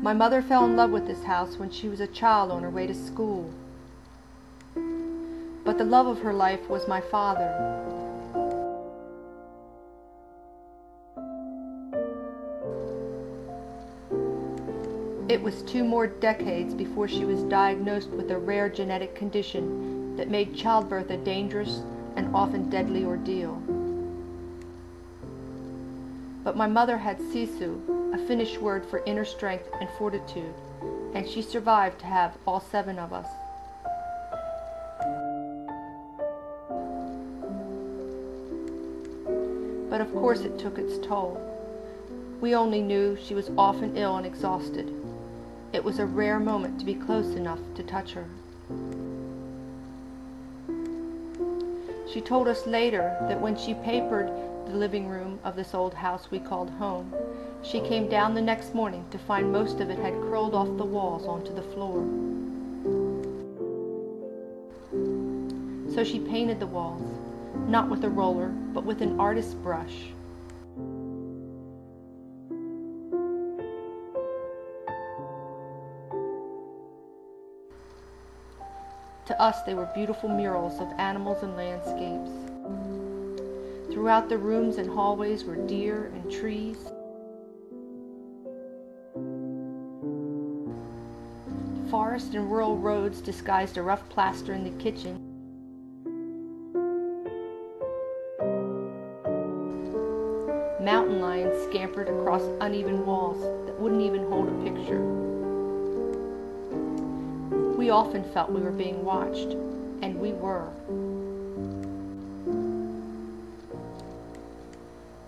My mother fell in love with this house when she was a child on her way to school. But the love of her life was my father. It was 2 more decades before she was diagnosed with a rare genetic condition that made childbirth a dangerous and often deadly ordeal. But my mother had sisu, a Finnish word for inner strength and fortitude, and she survived to have all 7 of us. But of course it took its toll. We only knew she was often ill and exhausted. It was a rare moment to be close enough to touch her. She told us later that when she papered the living room of this old house we called home, she came down the next morning to find most of it had curled off the walls onto the floor. So she painted the walls, not with a roller, but with an artist's brush. To us, they were beautiful murals of animals and landscapes. Throughout the rooms and hallways were deer and trees. Forest and rural roads disguised a rough plaster in the kitchen. Mountain lions scampered across uneven walls that wouldn't even hold a picture. We often felt we were being watched, and we were.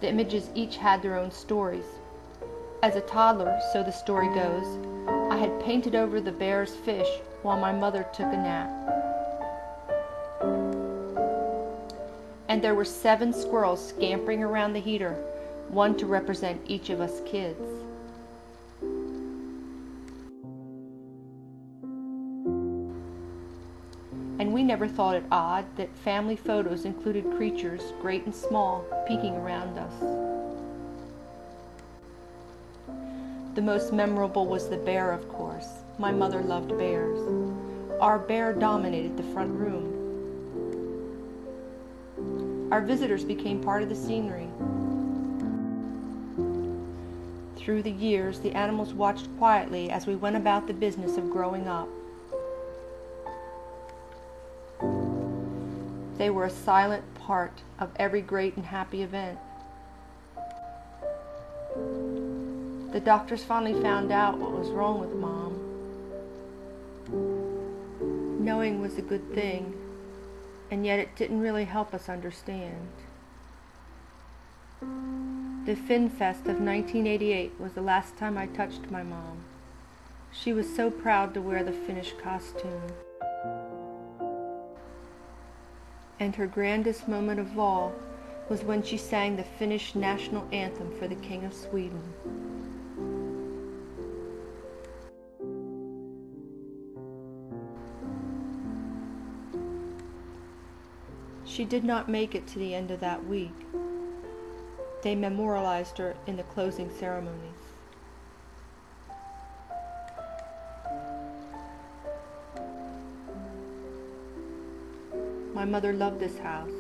The images each had their own stories. As a toddler, so the story goes, I had painted over the bear's fish while my mother took a nap. And there were 7 squirrels scampering around the heater, one to represent each of us kids. And we never thought it odd that family photos included creatures, great and small, peeking around us. The most memorable was the bear, of course. My mother loved bears. Our bear dominated the front room. Our visitors became part of the scenery. Through the years, the animals watched quietly as we went about the business of growing up. They were a silent part of every great and happy event. The doctors finally found out what was wrong with Mom. Knowing was a good thing, and yet it didn't really help us understand. The Fin Fest of 1988 was the last time I touched my mom. She was so proud to wear the Finnish costume. And her grandest moment of all was when she sang the Finnish national anthem for the King of Sweden. She did not make it to the end of that week. They memorialized her in the closing ceremonies. My mother loved this house.